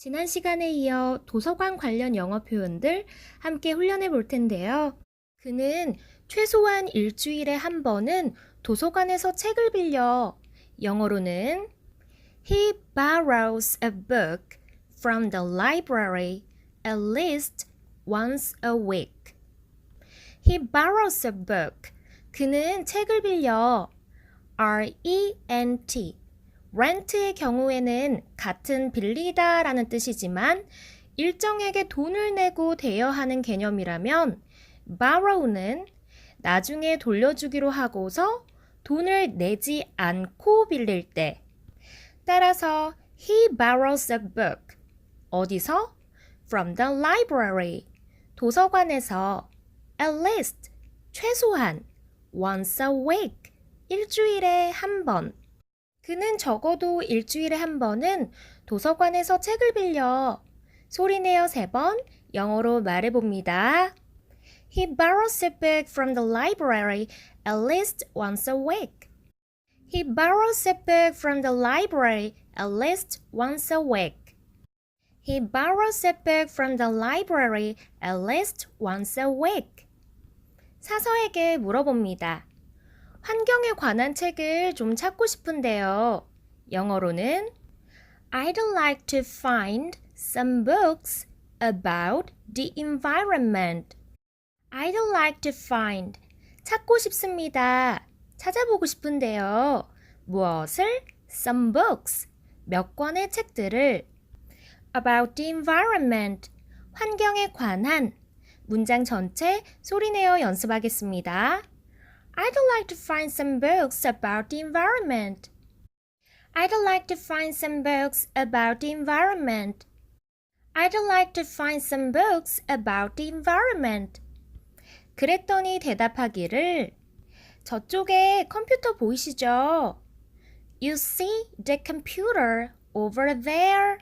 지난 시간에 이어 도서관 관련 영어 표현들 함께 훈련해 볼 텐데요. 그는 최소한 일주일에 한 번은 도서관에서 책을 빌려. 영어로는 He borrows a book from the library at least once a week. He borrows a book. 그는 책을 빌려. rent. rent의 경우에는 같은 빌리다 라는 뜻이지만 일정에게 돈을 내고 대여하는 개념이라면 borrow는 나중에 돌려주기로 하고서 돈을 내지 않고 빌릴 때. 따라서 he borrows a book. 어디서? From the library. 도서관에서. At least. 최소한. Once a week. 일주일에 한 번. 그는 적어도 일주일에 한 번은 도서관에서 책을 빌려. 소리내어 3번 영어로 말해봅니다. He borrows a book from the library at least once a week. He borrows a book from the library at least once a week. He borrows a book from the library at least once a week. 사서에게 물어봅니다. 환경에 관한 책을 좀 찾고 싶은데요. 영어로는 I'd like to find some books about the environment. I'd like to find. 찾고 싶습니다. 찾아보고 싶은데요. 무엇을? Some books. 몇 권의 책들을. About the environment. 환경에 관한. 문장 전체 소리내어 연습하겠습니다. I'd like to find some books about the environment. I'd like to find some books about the environment. I'd like to find some books about the environment. 그랬더니 대답하기를 저쪽에 컴퓨터 보이시죠? You see the computer over there.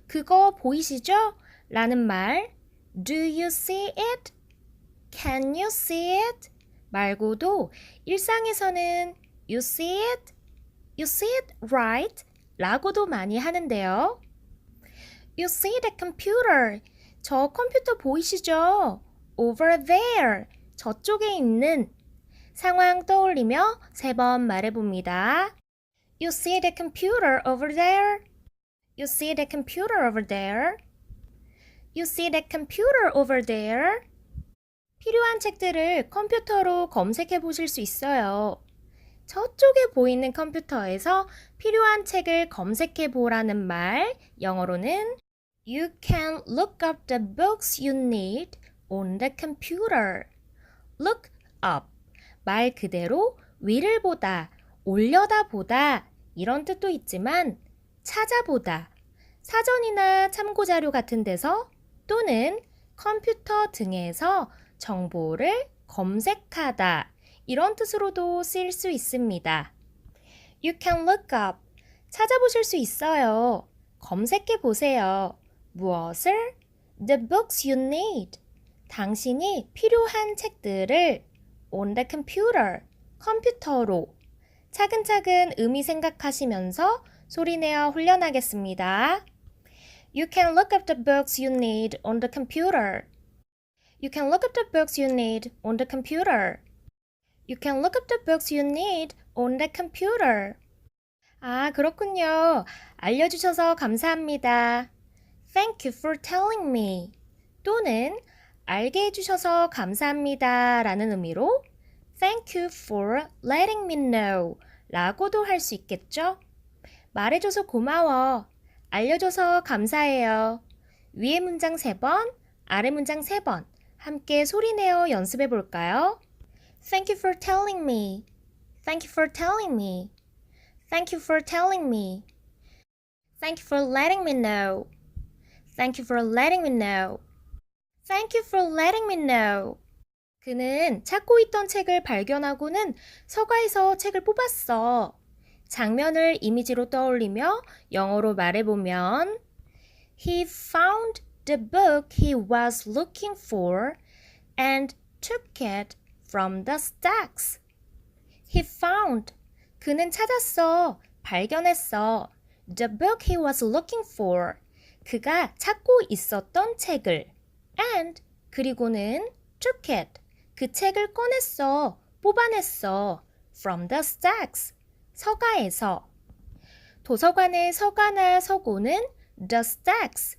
그거 보이시죠? 라는 말 Do you see it? Can you see it? 말고도 일상에서는 You see it? You see it right? 라고도 많이 하는데요. You see the computer. 저 컴퓨터 보이시죠? Over there. 저쪽에 있는. 상황 떠올리며 3번 말해봅니다. You see the computer over there. You see the computer over there. You see the computer over there. 필요한 책들을 컴퓨터로 검색해 보실 수 있어요. 저쪽에 보이는 컴퓨터에서 필요한 책을 검색해 보라는 말, 영어로는 You can look up the books you need on the computer. Look up. 말 그대로 위를 보다, 올려다 보다 이런 뜻도 있지만 찾아보다, 사전이나 참고자료 같은 데서 또는 컴퓨터 등에서 정보를 검색하다 이런 뜻으로도 쓰일 수 있습니다. You can look up. 찾아보실 수 있어요. 검색해 보세요. 무엇을? The books you need. 당신이 필요한 책들을 on the computer. 컴퓨터로. 차근차근 의미 생각하시면서 소리내어 훈련하겠습니다. You can look up the books you need on the computer. You can look up the books you need on the computer. You can look up the books you need on the computer. 아, 그렇군요. 알려주셔서 감사합니다. Thank you for telling me. 또는 알게 해주셔서 감사합니다 라는 의미로 Thank you for letting me know 라고도 할 수 있겠죠? 말해줘서 고마워. 알려줘서 감사해요. 위에 문장 3번, 아래 문장 3번 함께 소리내어 연습해 볼까요? Thank you for telling me. Thank you for telling me. Thank you for telling me. Thank you for letting me know. Thank you for letting me know. Thank you for letting me know. 그는 찾고 있던 책을 발견하고는 서가에서 책을 뽑았어. 장면을 이미지로 떠올리며 영어로 말해보면 He found the book he was looking for and took it from the stacks. He found. 그는 찾았어. 발견했어. The book he was looking for. 그가 찾고 있었던 책을 and 그리고는 took it 그 책을 꺼냈어, 뽑아냈어 from the stacks 서가에서 도서관의 서가나 서고는 the stacks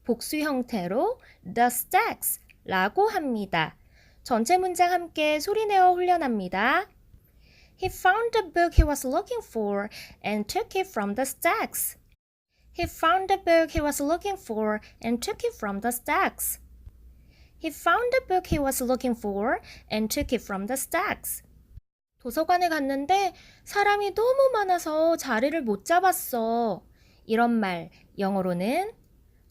복수 형태로 the stacks 라고 합니다. 전체 문장 함께 소리내어 훈련합니다. He found the book he was looking for and took it from the stacks. He found the book he was looking for and took it from the stacks. He found the book he was looking for and took it from the stacks. 도서관에 갔는데 사람이 너무 많아서 자리를 못 잡았어. 이런 말 영어로는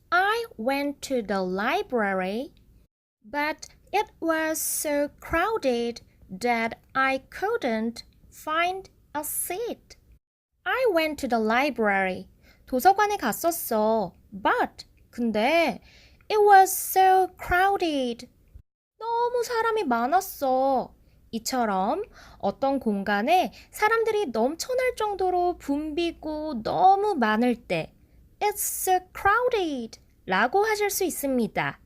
I went to the library, but it was so crowded that I couldn't find a seat. I went to the library. 도서관에 갔었어. But 근데 it was so crowded. 너무 사람이 많았어. 이처럼 어떤 공간에 사람들이 넘쳐날 정도로 붐비고 너무 많을 때 It's so crowded 라고 하실 수 있습니다.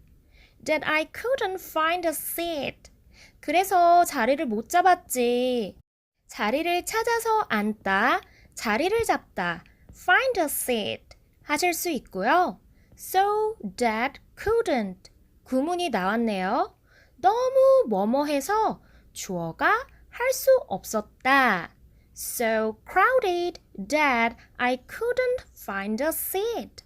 That I couldn't find a seat. 그래서 자리를 못 잡았지. 자리를 찾아서 앉다, 자리를 잡다, find a seat 하실 수 있고요. So that couldn't 구문이 나왔네요. 너무 뭐뭐해서 주어가 할 수 없었다. So crowded that I couldn't find a seat.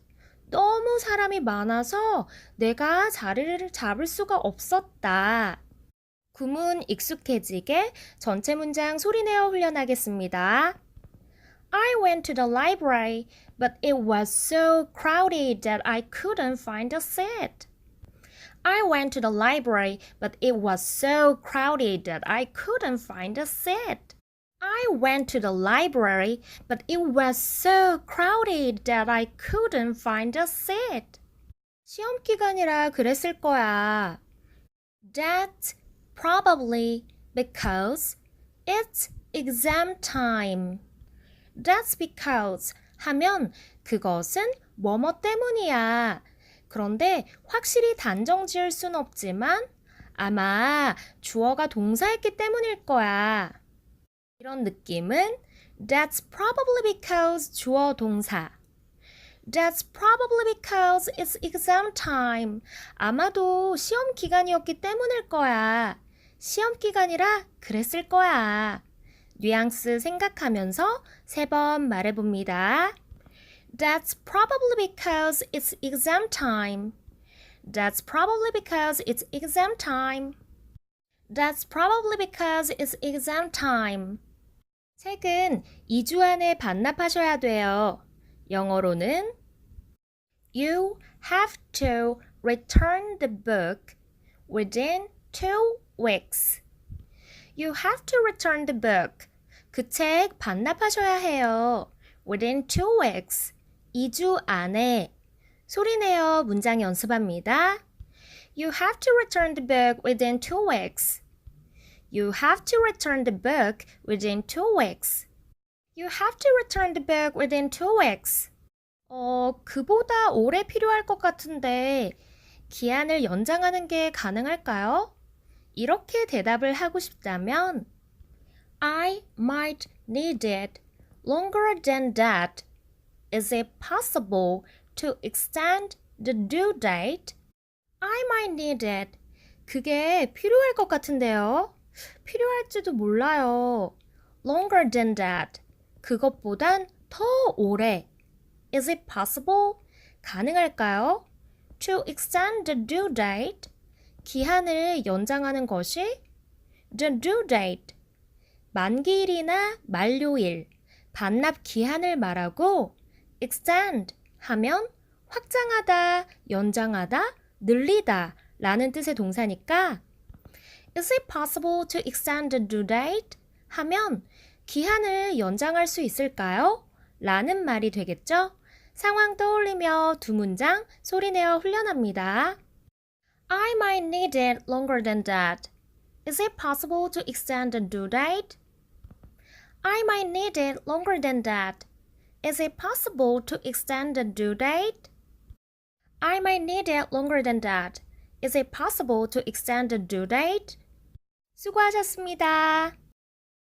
너무 사람이 많아서 내가 자리를 잡을 수가 없었다. 구문 익숙해지게 전체 문장 소리내어 훈련하겠습니다. I went to the library, but it was so crowded that I couldn't find a seat. I went to the library, but it was so crowded that I couldn't find a seat. I went to the library, but it was so crowded that I couldn't find a seat. 시험 기간이라 그랬을 거야. That's probably because it's exam time. That's because 하면 그것은 뭐뭐 때문이야. 그런데 확실히 단정 지을 순 없지만 아마 주어가 동사였기 때문일 거야. 이런 느낌은 That's probably because 주어 동사. That's probably because it's exam time. 아마도 시험 기간이었기 때문일 거야. 시험 기간이라 그랬을 거야. 뉘앙스 생각하면서 3번 말해봅니다. That's probably because it's exam time. That's probably because it's exam time. That's probably because it's exam time. 책은 2주 안에 반납하셔야 돼요. 영어로는 You have to return the book within 2 weeks. You have to return the book. 그 책 반납하셔야 해요. Within 2 weeks. 2주 안에. 소리내어 문장 연습합니다. You have to return the book within 2 weeks. You have to return the book within 2 weeks. You have to return the book within 2 weeks. 그보다 오래 필요할 것 같은데 기한을 연장하는 게 가능할까요? 이렇게 대답을 하고 싶다면 I might need it longer than that. Is it possible to extend the due date? I might need it. 그게 필요할 것 같은데요. 필요할지도 몰라요. Longer than that. 그것보단 더 오래. Is it possible? 가능할까요? To extend the due date. 기한을 연장하는 것이 the due date. 만기일이나 만료일, 반납 기한을 말하고 extend 하면 확장하다, 연장하다, 늘리다 라는 뜻의 동사니까 Is it possible to extend the due date? 하면 기한을 연장할 수 있을까요? 라는 말이 되겠죠? 상황 떠올리며 2문장 소리내어 훈련합니다. I might need it longer than that. Is it possible to extend the due date? I might need it longer than that. Is it possible to extend the due date? I might need it longer than that. Is it possible to extend the due date? 수고하셨습니다.